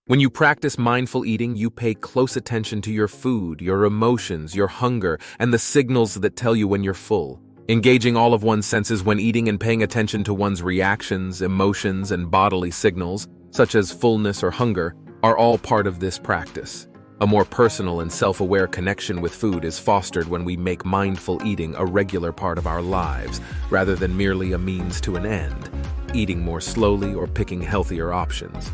When you practice mindful eating, you pay close attention to your food, your emotions, your hunger, and the signals that tell you when you're full. Engaging all of one's senses when eating and paying attention to one's reactions, emotions, and bodily signals, such as fullness or hunger, are all part of this practice. A more personal and self-aware connection with food is fostered when we make mindful eating a regular part of our lives, rather than merely a means to an end, eating more slowly or picking healthier options.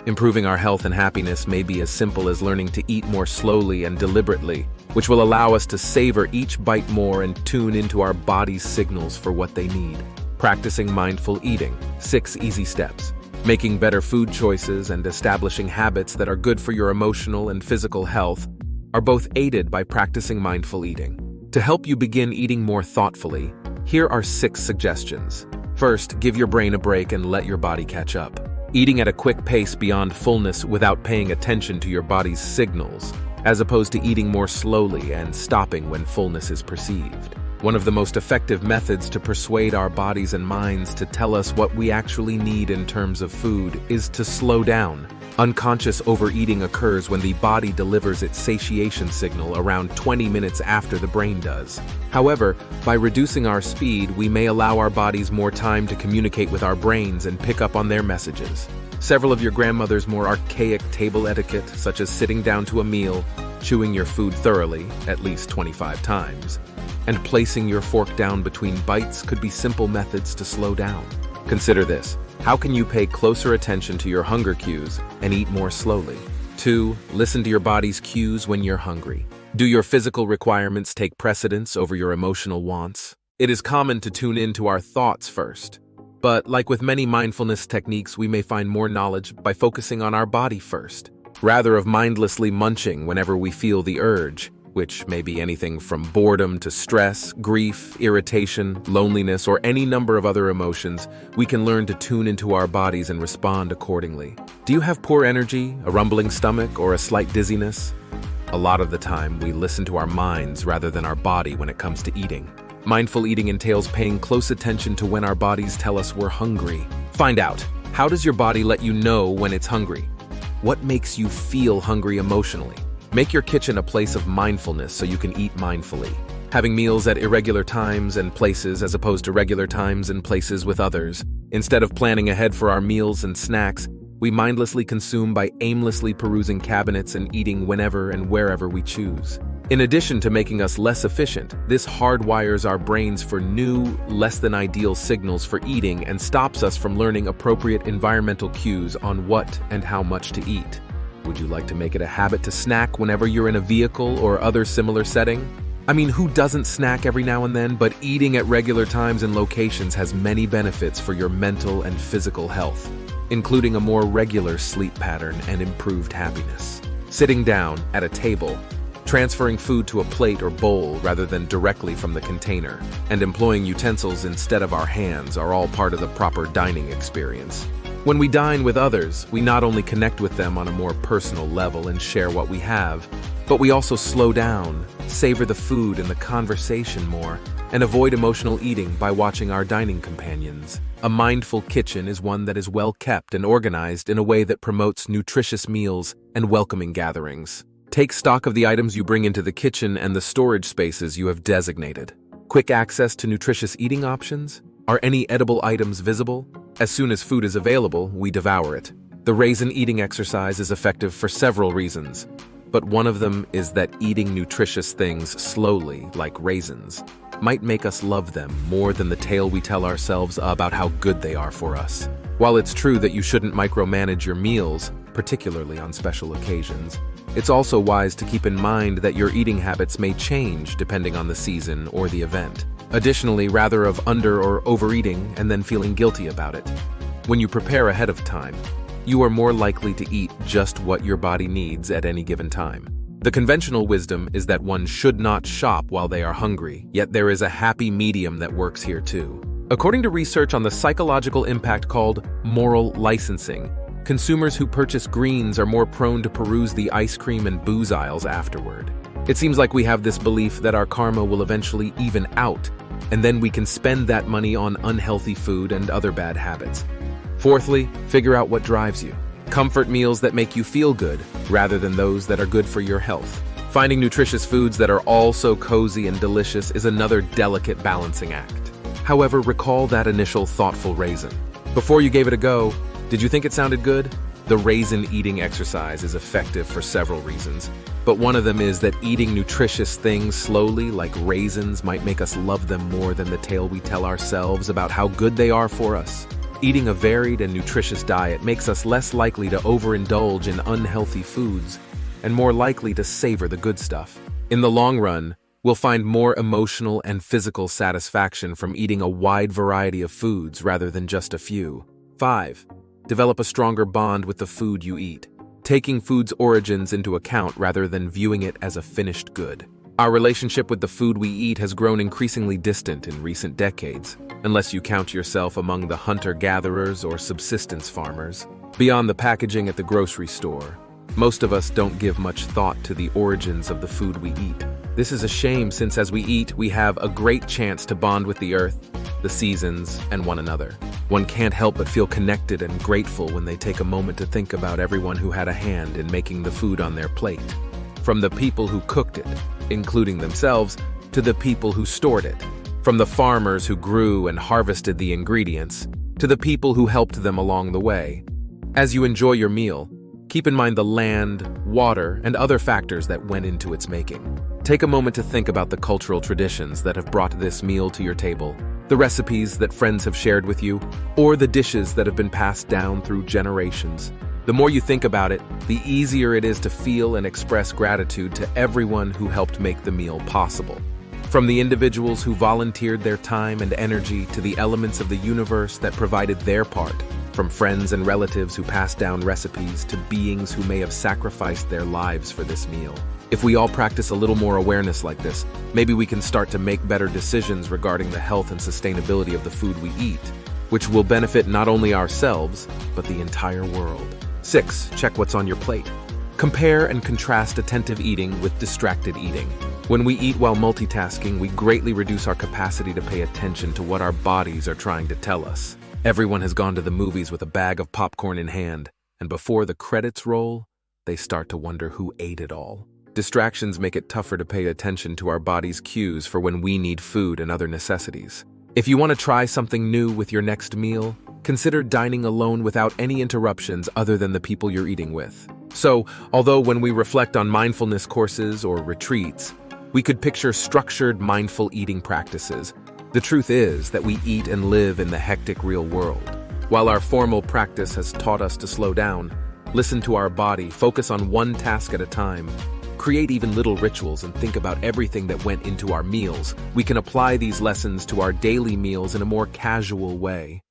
Improving our health and happiness may be as simple as learning to eat more slowly and deliberately, which will allow us to savor each bite more and tune into our body's signals for what they need. Practicing mindful eating. 6 easy steps. Making better food choices and establishing habits that are good for your emotional and physical health are both aided by practicing mindful eating. To help you begin eating more thoughtfully, here are 6 suggestions. First, give your brain a break and let your body catch up. Eating at a quick pace beyond fullness without paying attention to your body's signals, as opposed to eating more slowly and stopping when fullness is perceived. One of the most effective methods to persuade our bodies and minds to tell us what we actually need in terms of food is to slow down. Unconscious overeating occurs when the body delivers its satiation signal around 20 minutes after the brain does. However, by reducing our speed, we may allow our bodies more time to communicate with our brains and pick up on their messages. Several of your grandmother's more archaic table etiquette, such as sitting down to a meal, chewing your food thoroughly, at least 25 times, and placing your fork down between bites could be simple methods to slow down. Consider this. How can you pay closer attention to your hunger cues and eat more slowly? 2. Listen to your body's cues when you're hungry. Do your physical requirements take precedence over your emotional wants? It is common to tune into our thoughts first. But like with many mindfulness techniques, we may find more knowledge by focusing on our body first, rather of mindlessly munching whenever we feel the urge, which may be anything from boredom to stress, grief, irritation, loneliness, or any number of other emotions. We can learn to tune into our bodies and respond accordingly. Do you have poor energy, a rumbling stomach, or a slight dizziness? A lot of the time, we listen to our minds rather than our body when it comes to eating. Mindful eating entails paying close attention to when our bodies tell us we're hungry. Find out, how does your body let you know when it's hungry? What makes you feel hungry emotionally? Make your kitchen a place of mindfulness so you can eat mindfully. Having meals at irregular times and places as opposed to regular times and places with others. Instead of planning ahead for our meals and snacks, we mindlessly consume by aimlessly perusing cabinets and eating whenever and wherever we choose. In addition to making us less efficient, this hardwires our brains for new, less than ideal signals for eating and stops us from learning appropriate environmental cues on what and how much to eat. Would you like to make it a habit to snack whenever you're in a vehicle or other similar setting? I mean, who doesn't snack every now and then? But eating at regular times and locations has many benefits for your mental and physical health, including a more regular sleep pattern and improved happiness. Sitting down at a table, transferring food to a plate or bowl rather than directly from the container, and employing utensils instead of our hands are all part of the proper dining experience. When we dine with others, we not only connect with them on a more personal level and share what we have, but we also slow down, savor the food and the conversation more, and avoid emotional eating by watching our dining companions. A mindful kitchen is one that is well kept and organized in a way that promotes nutritious meals and welcoming gatherings. Take stock of the items you bring into the kitchen and the storage spaces you have designated. Quick access to nutritious eating options? Are any edible items visible? As soon as food is available, we devour it. The raisin eating exercise is effective for several reasons, but one of them is that eating nutritious things slowly, like raisins, might make us love them more than the tale we tell ourselves about how good they are for us. While it's true that you shouldn't micromanage your meals, particularly on special occasions, it's also wise to keep in mind that your eating habits may change depending on the season or the event. Additionally, rather of under or overeating and then feeling guilty about it. When you prepare ahead of time, you are more likely to eat just what your body needs at any given time. The conventional wisdom is that one should not shop while they are hungry, yet there is a happy medium that works here too. According to research on the psychological impact called moral licensing, consumers who purchase greens are more prone to peruse the ice cream and booze aisles afterward. It seems like we have this belief that our karma will eventually even out, and then we can spend that money on unhealthy food and other bad habits. Fourthly, figure out what drives you. Comfort meals that make you feel good, rather than those that are good for your health. Finding nutritious foods that are also cozy and delicious is another delicate balancing act. However, recall that initial thoughtful raisin. Before you gave it a go, did you think it sounded good? The raisin eating exercise is effective for several reasons, but one of them is that eating nutritious things slowly, like raisins, might make us love them more than the tale we tell ourselves about how good they are for us. Eating a varied and nutritious diet makes us less likely to overindulge in unhealthy foods and more likely to savor the good stuff. In the long run, we'll find more emotional and physical satisfaction from eating a wide variety of foods rather than just a few. 5. Develop a stronger bond with the food you eat, taking food's origins into account rather than viewing it as a finished good. Our relationship with the food we eat has grown increasingly distant in recent decades, unless you count yourself among the hunter-gatherers or subsistence farmers. Beyond the packaging at the grocery store, most of us don't give much thought to the origins of the food we eat. This is a shame since as we eat, we have a great chance to bond with the earth, the seasons, and one another. One can't help but feel connected and grateful when they take a moment to think about everyone who had a hand in making the food on their plate. From the people who cooked it, including themselves, to the people who stored it. From the farmers who grew and harvested the ingredients, to the people who helped them along the way. As you enjoy your meal, keep in mind the land, water, and other factors that went into its making. Take a moment to think about the cultural traditions that have brought this meal to your table, the recipes that friends have shared with you, or the dishes that have been passed down through generations. The more you think about it, the easier it is to feel and express gratitude to everyone who helped make the meal possible. From the individuals who volunteered their time and energy to the elements of the universe that provided their part, from friends and relatives who passed down recipes to beings who may have sacrificed their lives for this meal. If we all practice a little more awareness like this, maybe we can start to make better decisions regarding the health and sustainability of the food we eat, which will benefit not only ourselves, but the entire world. 6. Check what's on your plate. Compare and contrast attentive eating with distracted eating. When we eat while multitasking, we greatly reduce our capacity to pay attention to what our bodies are trying to tell us. Everyone has gone to the movies with a bag of popcorn in hand, and before the credits roll, they start to wonder who ate it all. Distractions make it tougher to pay attention to our body's cues for when we need food and other necessities. If you want to try something new with your next meal, consider dining alone without any interruptions other than the people you're eating with. So, although when we reflect on mindfulness courses or retreats, we could picture structured mindful eating practices, the truth is that we eat and live in the hectic real world. While our formal practice has taught us to slow down, listen to our body, focus on one task at a time, create even little rituals, and think about everything that went into our meals, we can apply these lessons to our daily meals in a more casual way.